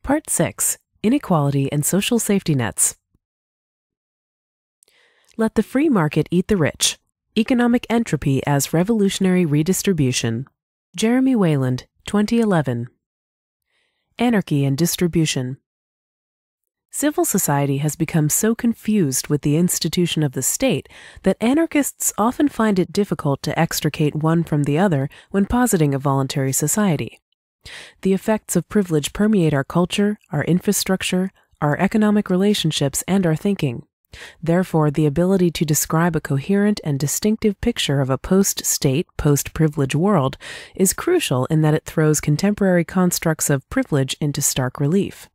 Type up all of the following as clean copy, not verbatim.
Part 6. Inequality and Social Safety Nets. Let the Free Market Eat the Rich. Economic Entropy as Revolutionary Redistribution. Jeremy Weiland, 2011. Anarchy and Distribution. Civil society has become so confused with the institution of the state that anarchists often find it difficult to extricate one from the other when positing a voluntary society. The effects of privilege permeate our culture, our infrastructure, our economic relationships, and our thinking. Therefore, the ability to describe a coherent and distinctive picture of a post-state, post-privilege world is crucial in that it throws contemporary constructs of privilege into stark relief.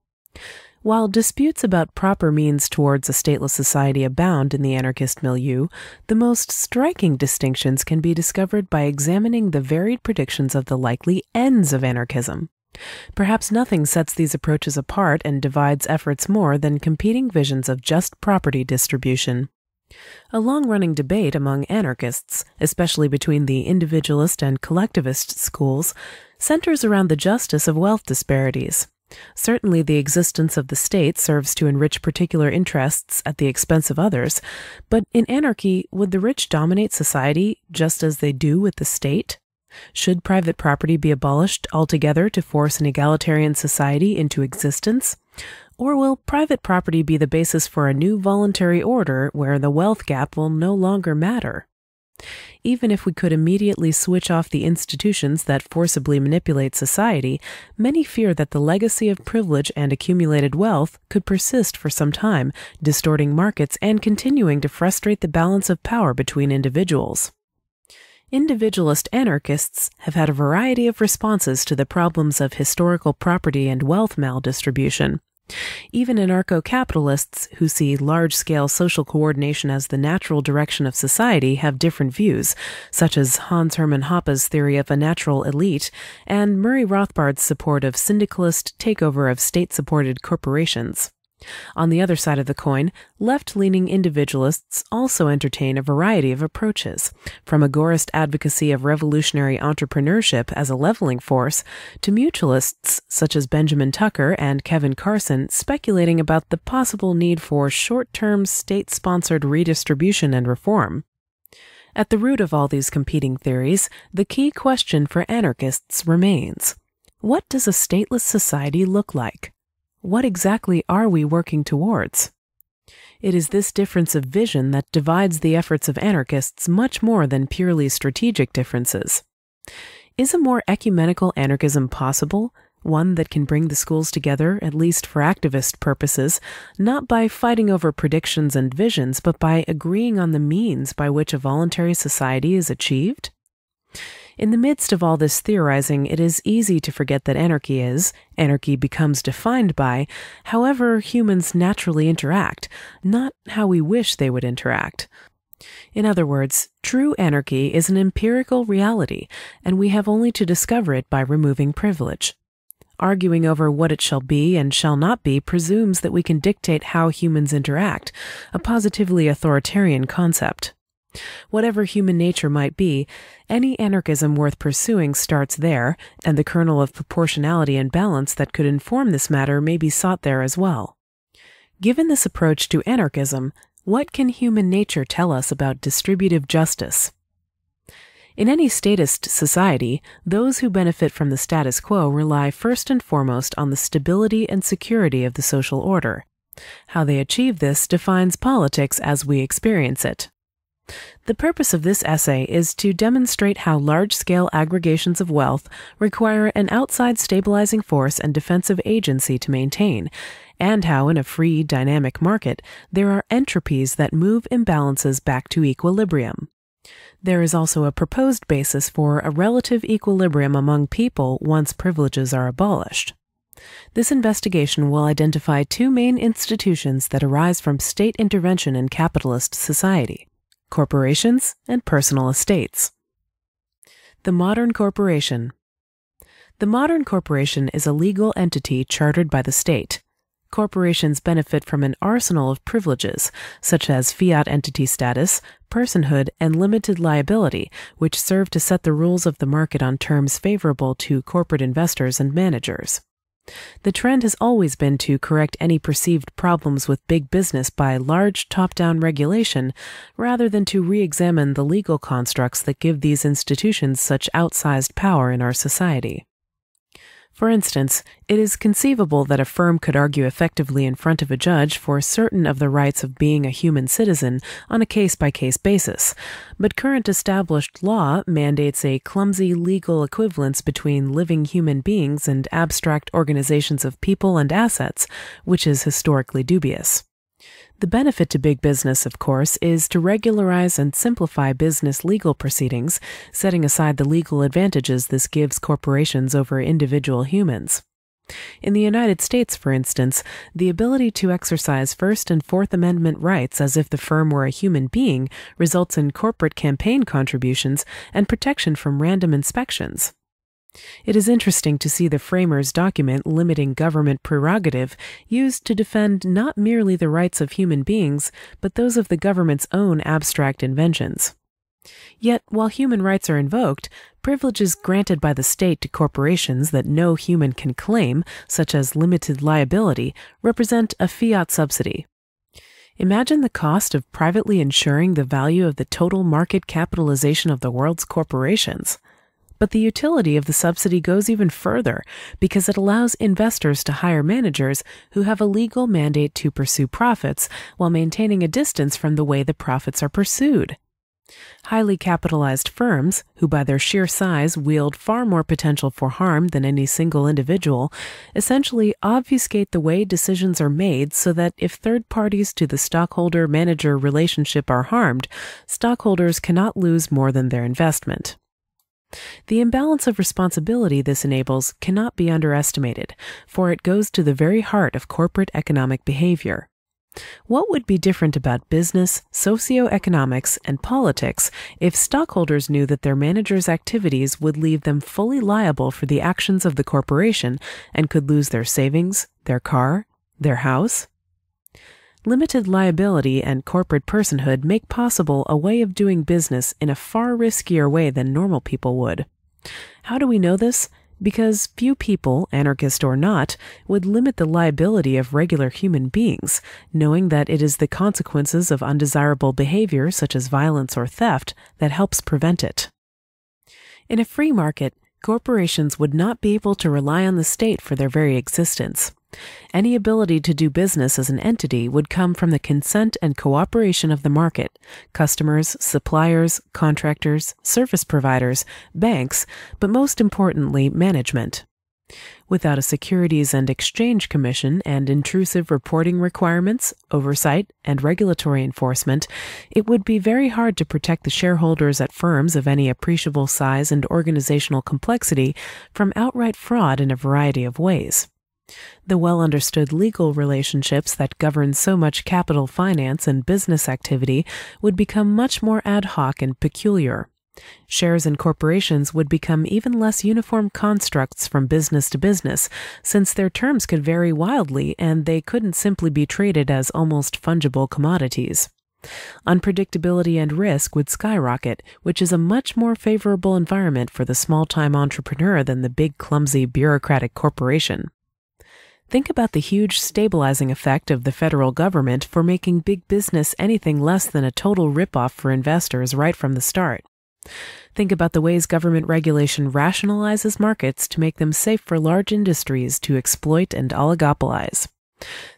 While disputes about proper means towards a stateless society abound in the anarchist milieu, the most striking distinctions can be discovered by examining the varied predictions of the likely ends of anarchism. Perhaps nothing sets these approaches apart and divides efforts more than competing visions of just property distribution. A long-running debate among anarchists, especially between the individualist and collectivist schools, centers around the justice of wealth disparities. Certainly the existence of the state serves to enrich particular interests at the expense of others, but in anarchy, would the rich dominate society just as they do with the state? Should private property be abolished altogether to force an egalitarian society into existence? Or will private property be the basis for a new voluntary order where the wealth gap will no longer matter? Even if we could immediately switch off the institutions that forcibly manipulate society, many fear that the legacy of privilege and accumulated wealth could persist for some time, distorting markets and continuing to frustrate the balance of power between individuals. Individualist anarchists have had a variety of responses to the problems of historical property and wealth maldistribution. Even anarcho-capitalists who see large-scale social coordination as the natural direction of society have different views, such as Hans Hermann Hoppe's theory of a natural elite and Murray Rothbard's support of syndicalist takeover of state-supported corporations. On the other side of the coin, left-leaning individualists also entertain a variety of approaches, from agorist advocacy of revolutionary entrepreneurship as a leveling force to mutualists such as Benjamin Tucker and Kevin Carson speculating about the possible need for short-term state-sponsored redistribution and reform. At the root of all these competing theories, the key question for anarchists remains: what does a stateless society look like? What exactly are we working towards? It is this difference of vision that divides the efforts of anarchists much more than purely strategic differences. Is a more ecumenical anarchism possible, one that can bring the schools together, at least for activist purposes, not by fighting over predictions and visions, but by agreeing on the means by which a voluntary society is achieved? In the midst of all this theorizing, it is easy to forget that anarchy becomes defined by, however humans naturally interact, not how we wish they would interact. In other words, true anarchy is an empirical reality, and we have only to discover it by removing privilege. Arguing over what it shall be and shall not be presumes that we can dictate how humans interact, a positively authoritarian concept. Whatever human nature might be, any anarchism worth pursuing starts there, and the kernel of proportionality and balance that could inform this matter may be sought there as well. Given this approach to anarchism, what can human nature tell us about distributive justice? In any statist society, those who benefit from the status quo rely first and foremost on the stability and security of the social order. How they achieve this defines politics as we experience it. The purpose of this essay is to demonstrate how large-scale aggregations of wealth require an outside stabilizing force and defensive agency to maintain, and how in a free, dynamic market, there are entropies that move imbalances back to equilibrium. There is also a proposed basis for a relative equilibrium among people once privileges are abolished. This investigation will identify two main institutions that arise from state intervention in capitalist society: corporations and personal estates. The modern corporation. The modern corporation is a legal entity chartered by the state. Corporations benefit from an arsenal of privileges, such as fiat entity status, personhood, and limited liability, which serve to set the rules of the market on terms favorable to corporate investors and managers. The trend has always been to correct any perceived problems with big business by large top-down regulation, rather than to re-examine the legal constructs that give these institutions such outsized power in our society. For instance, it is conceivable that a firm could argue effectively in front of a judge for certain of the rights of being a human citizen on a case-by-case basis, but current established law mandates a clumsy legal equivalence between living human beings and abstract organizations of people and assets, which is historically dubious. The benefit to big business, of course, is to regularize and simplify business legal proceedings, setting aside the legal advantages this gives corporations over individual humans. In the United States, for instance, the ability to exercise First and Fourth Amendment rights as if the firm were a human being results in corporate campaign contributions and protection from random inspections. It is interesting to see the framers' document limiting government prerogative used to defend not merely the rights of human beings, but those of the government's own abstract inventions. Yet, while human rights are invoked, privileges granted by the state to corporations that no human can claim, such as limited liability, represent a fiat subsidy. Imagine the cost of privately insuring the value of the total market capitalization of the world's corporations. But the utility of the subsidy goes even further because it allows investors to hire managers who have a legal mandate to pursue profits while maintaining a distance from the way the profits are pursued. Highly capitalized firms, who by their sheer size wield far more potential for harm than any single individual, essentially obfuscate the way decisions are made so that if third parties to the stockholder-manager relationship are harmed, stockholders cannot lose more than their investment. The imbalance of responsibility this enables cannot be underestimated, for it goes to the very heart of corporate economic behavior. What would be different about business, socioeconomics, and politics if stockholders knew that their managers' activities would leave them fully liable for the actions of the corporation and could lose their savings, their car, their house? Limited liability and corporate personhood make possible a way of doing business in a far riskier way than normal people would. How do we know this? Because few people, anarchist or not, would limit the liability of regular human beings, knowing that it is the consequences of undesirable behavior such as violence or theft that helps prevent it. In a free market, corporations would not be able to rely on the state for their very existence. Any ability to do business as an entity would come from the consent and cooperation of the market, customers, suppliers, contractors, service providers, banks, but most importantly, management. Without a Securities and Exchange Commission and intrusive reporting requirements, oversight, and regulatory enforcement, it would be very hard to protect the shareholders at firms of any appreciable size and organizational complexity from outright fraud in a variety of ways. The well-understood legal relationships that govern so much capital finance and business activity would become much more ad hoc and peculiar. Shares in corporations would become even less uniform constructs from business to business, since their terms could vary wildly and they couldn't simply be traded as almost fungible commodities. Unpredictability and risk would skyrocket, which is a much more favorable environment for the small-time entrepreneur than the big, clumsy, bureaucratic corporation. Think about the huge stabilizing effect of the federal government for making big business anything less than a total ripoff for investors right from the start. Think about the ways government regulation rationalizes markets to make them safe for large industries to exploit and oligopolize.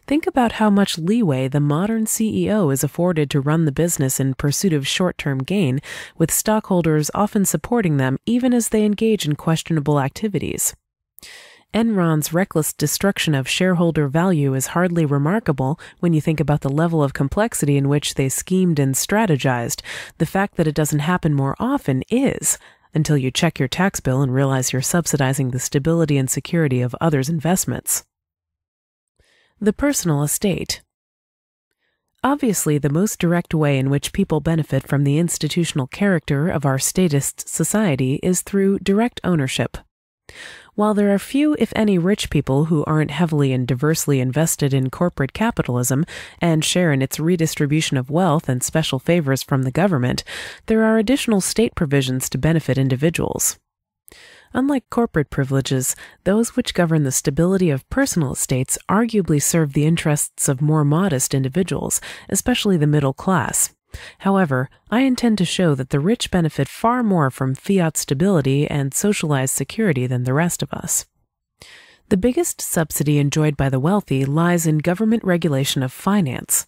Think about how much leeway the modern CEO is afforded to run the business in pursuit of short-term gain, with stockholders often supporting them even as they engage in questionable activities. Enron's reckless destruction of shareholder value is hardly remarkable when you think about the level of complexity in which they schemed and strategized. The fact that it doesn't happen more often is, until you check your tax bill and realize you're subsidizing the stability and security of others' investments. The personal estate. Obviously, the most direct way in which people benefit from the institutional character of our statist society is through direct ownership. While there are few, if any, rich people who aren't heavily and diversely invested in corporate capitalism and share in its redistribution of wealth and special favors from the government, there are additional state provisions to benefit individuals. Unlike corporate privileges, those which govern the stability of personal estates arguably serve the interests of more modest individuals, especially the middle class. However, I intend to show that the rich benefit far more from fiat stability and socialized security than the rest of us. The biggest subsidy enjoyed by the wealthy lies in government regulation of finance.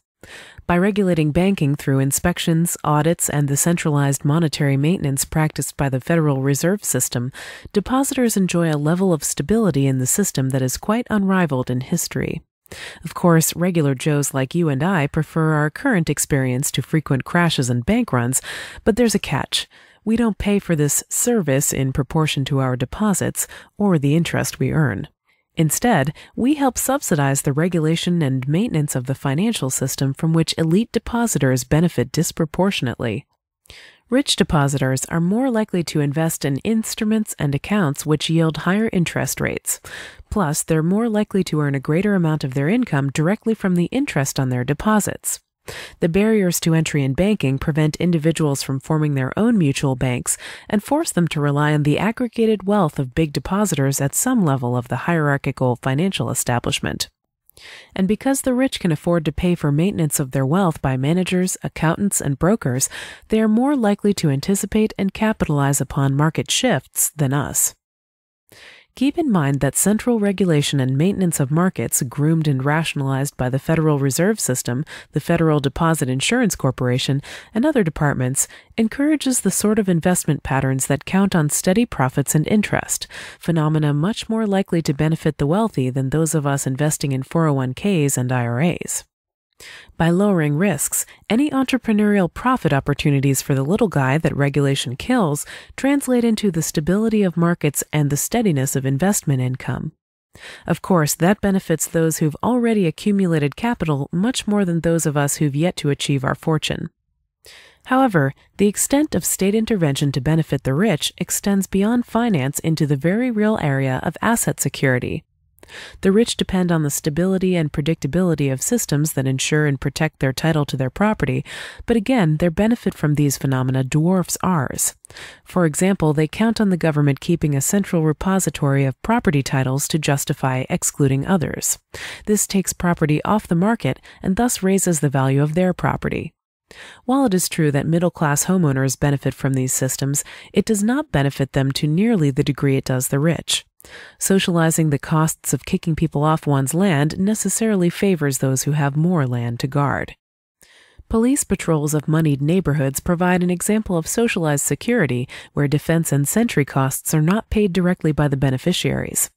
By regulating banking through inspections, audits, and the centralized monetary maintenance practiced by the Federal Reserve System, depositors enjoy a level of stability in the system that is quite unrivaled in history. Of course, regular Joes like you and I prefer our current experience to frequent crashes and bank runs, but there's a catch. We don't pay for this service in proportion to our deposits or the interest we earn. Instead, we help subsidize the regulation and maintenance of the financial system from which elite depositors benefit disproportionately. Rich depositors are more likely to invest in instruments and accounts which yield higher interest rates. Plus, they're more likely to earn a greater amount of their income directly from the interest on their deposits. The barriers to entry in banking prevent individuals from forming their own mutual banks and force them to rely on the aggregated wealth of big depositors at some level of the hierarchical financial establishment. And because the rich can afford to pay for maintenance of their wealth by managers, accountants, and brokers, they are more likely to anticipate and capitalize upon market shifts than us. Keep in mind that central regulation and maintenance of markets, groomed and rationalized by the Federal Reserve System, the Federal Deposit Insurance Corporation, and other departments, encourages the sort of investment patterns that count on steady profits and interest, phenomena much more likely to benefit the wealthy than those of us investing in 401ks and IRAs. By lowering risks, any entrepreneurial profit opportunities for the little guy that regulation kills translate into the stability of markets and the steadiness of investment income. Of course, that benefits those who've already accumulated capital much more than those of us who've yet to achieve our fortune. However, the extent of state intervention to benefit the rich extends beyond finance into the very real area of asset security. The rich depend on the stability and predictability of systems that ensure and protect their title to their property, but again, their benefit from these phenomena dwarfs ours. For example, they count on the government keeping a central repository of property titles to justify excluding others. This takes property off the market and thus raises the value of their property. While it is true that middle-class homeowners benefit from these systems, it does not benefit them to nearly the degree it does the rich. Socializing the costs of kicking people off one's land necessarily favors those who have more land to guard. Police patrols of moneyed neighborhoods provide an example of socialized security where defense and sentry costs are not paid directly by the beneficiaries.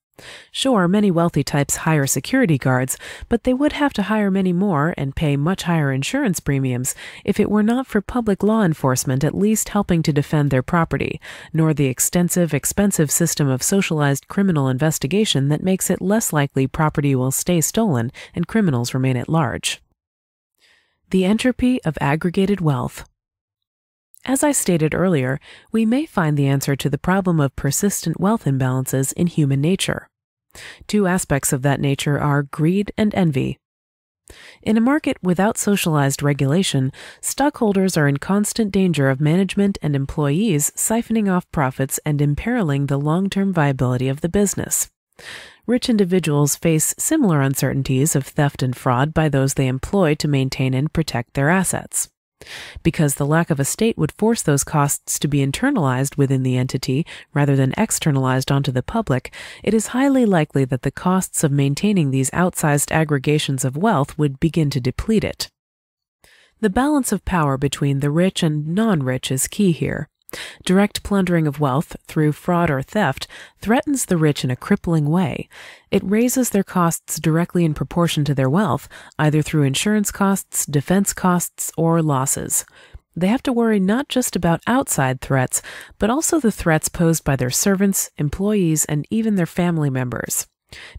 Sure, many wealthy types hire security guards, but they would have to hire many more and pay much higher insurance premiums if it were not for public law enforcement at least helping to defend their property, nor the extensive, expensive system of socialized criminal investigation that makes it less likely property will stay stolen and criminals remain at large. The entropy of aggregated wealth. As I stated earlier, we may find the answer to the problem of persistent wealth imbalances in human nature. Two aspects of that nature are greed and envy. In a market without socialized regulation, stockholders are in constant danger of management and employees siphoning off profits and imperiling the long-term viability of the business. Rich individuals face similar uncertainties of theft and fraud by those they employ to maintain and protect their assets. Because the lack of a state would force those costs to be internalized within the entity rather than externalized onto the public, it is highly likely that the costs of maintaining these outsized aggregations of wealth would begin to deplete it. The balance of power between the rich and non-rich is key here. Direct plundering of wealth through fraud or theft threatens the rich in a crippling way. It raises their costs directly in proportion to their wealth, either through insurance costs, defense costs, or losses. They have to worry not just about outside threats, but also the threats posed by their servants, employees, and even their family members.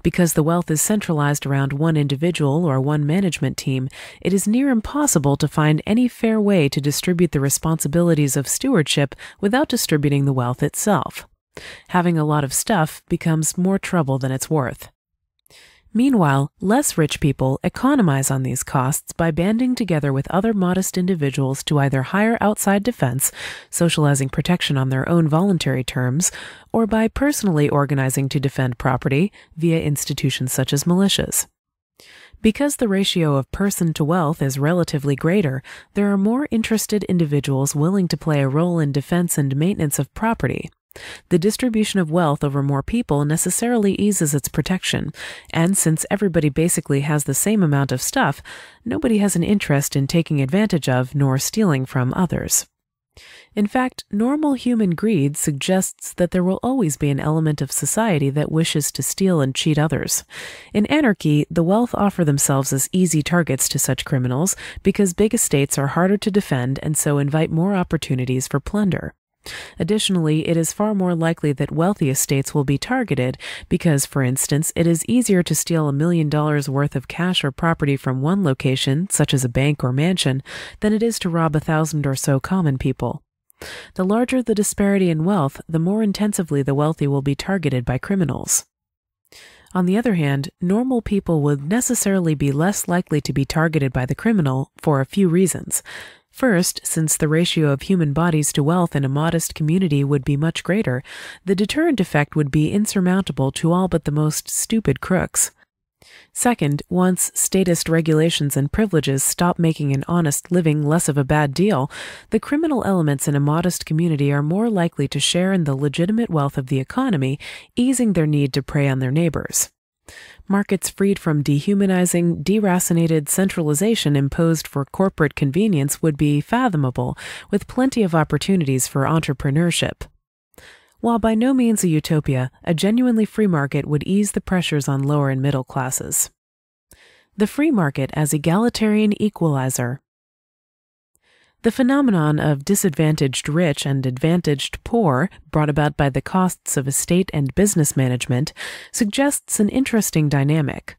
Because the wealth is centralized around one individual or one management team, it is near impossible to find any fair way to distribute the responsibilities of stewardship without distributing the wealth itself. Having a lot of stuff becomes more trouble than it's worth. Meanwhile, less rich people economize on these costs by banding together with other modest individuals to either hire outside defense, socializing protection on their own voluntary terms, or by personally organizing to defend property via institutions such as militias. Because the ratio of person to wealth is relatively greater, there are more interested individuals willing to play a role in defense and maintenance of property. The distribution of wealth over more people necessarily eases its protection, and since everybody basically has the same amount of stuff, nobody has an interest in taking advantage of nor stealing from others. In fact, normal human greed suggests that there will always be an element of society that wishes to steal and cheat others. In anarchy, the wealth offer themselves as easy targets to such criminals because big estates are harder to defend and so invite more opportunities for plunder. Additionally, it is far more likely that wealthy estates will be targeted because, for instance, it is easier to steal $1 million worth of cash or property from one location, such as a bank or mansion, than it is to rob 1,000 or so common people. The larger the disparity in wealth, the more intensively the wealthy will be targeted by criminals. On the other hand, normal people would necessarily be less likely to be targeted by the criminal for a few reasons. First, since the ratio of human bodies to wealth in a modest community would be much greater, the deterrent effect would be insurmountable to all but the most stupid crooks. Second, once statist regulations and privileges stop making an honest living less of a bad deal, the criminal elements in a modest community are more likely to share in the legitimate wealth of the economy, easing their need to prey on their neighbors. Markets freed from dehumanizing, deracinated centralization imposed for corporate convenience would be fathomable, with plenty of opportunities for entrepreneurship. While by no means a utopia, a genuinely free market would ease the pressures on lower and middle classes. The free market as egalitarian equalizer. The phenomenon of disadvantaged rich and advantaged poor, brought about by the costs of estate and business management, suggests an interesting dynamic.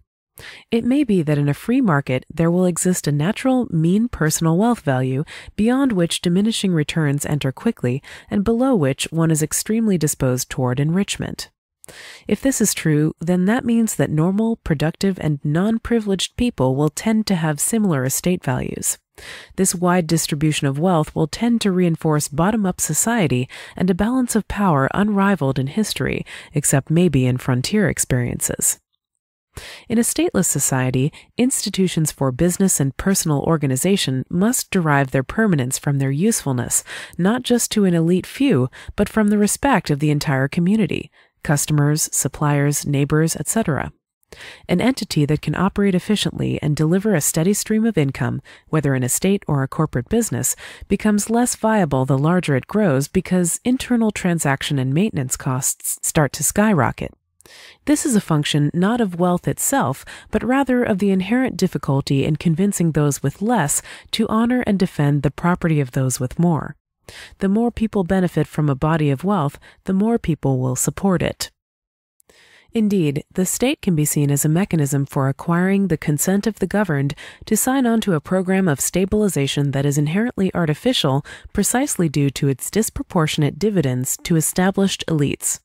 It may be that in a free market there will exist a natural mean personal wealth value beyond which diminishing returns enter quickly and below which one is extremely disposed toward enrichment. If this is true, then that means that normal, productive, and non-privileged people will tend to have similar estate values. This wide distribution of wealth will tend to reinforce bottom-up society and a balance of power unrivaled in history, except maybe in frontier experiences. In a stateless society, institutions for business and personal organization must derive their permanence from their usefulness, not just to an elite few, but from the respect of the entire community, customers, suppliers, neighbors, etc. An entity that can operate efficiently and deliver a steady stream of income, whether an estate or a corporate business, becomes less viable the larger it grows because internal transaction and maintenance costs start to skyrocket. This is a function not of wealth itself, but rather of the inherent difficulty in convincing those with less to honor and defend the property of those with more. The more people benefit from a body of wealth, the more people will support it. Indeed, the state can be seen as a mechanism for acquiring the consent of the governed to sign on to a program of stabilization that is inherently artificial precisely due to its disproportionate dividends to established elites.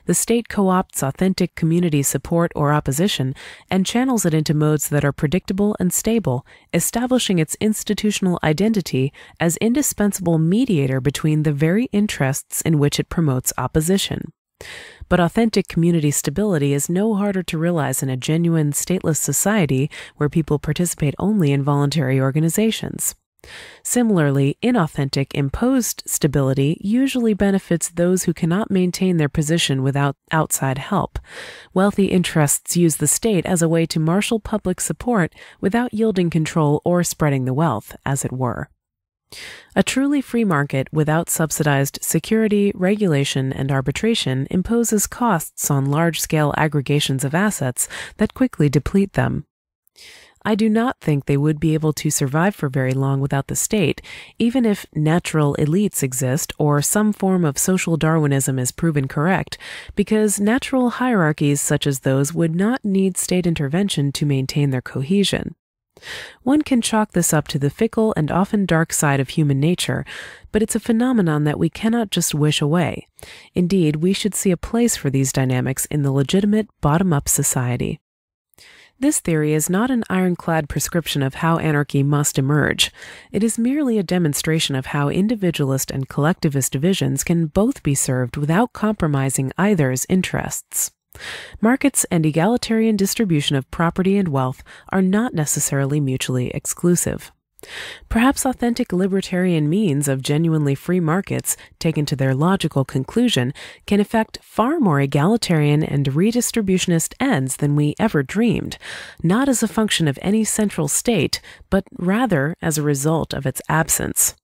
The state co-opts authentic community support or opposition and channels it into modes that are predictable and stable, establishing its institutional identity as indispensable mediator between the very interests in which it promotes opposition. But authentic community stability is no harder to realize in a genuine stateless society where people participate only in voluntary organizations. Similarly, inauthentic, imposed stability usually benefits those who cannot maintain their position without outside help. Wealthy interests use the state as a way to marshal public support without yielding control or spreading the wealth, as it were. A truly free market without subsidized security, regulation, and arbitration imposes costs on large-scale aggregations of assets that quickly deplete them. I do not think they would be able to survive for very long without the state, even if natural elites exist or some form of social Darwinism is proven correct, because natural hierarchies such as those would not need state intervention to maintain their cohesion. One can chalk this up to the fickle and often dark side of human nature, but it's a phenomenon that we cannot just wish away. Indeed, we should see a place for these dynamics in the legitimate bottom-up society. This theory is not an ironclad prescription of how anarchy must emerge. It is merely a demonstration of how individualist and collectivist divisions can both be served without compromising either's interests. Markets and egalitarian distribution of property and wealth are not necessarily mutually exclusive. Perhaps authentic libertarian means of genuinely free markets, taken to their logical conclusion, can effect far more egalitarian and redistributionist ends than we ever dreamed, not as a function of any central state, but rather as a result of its absence.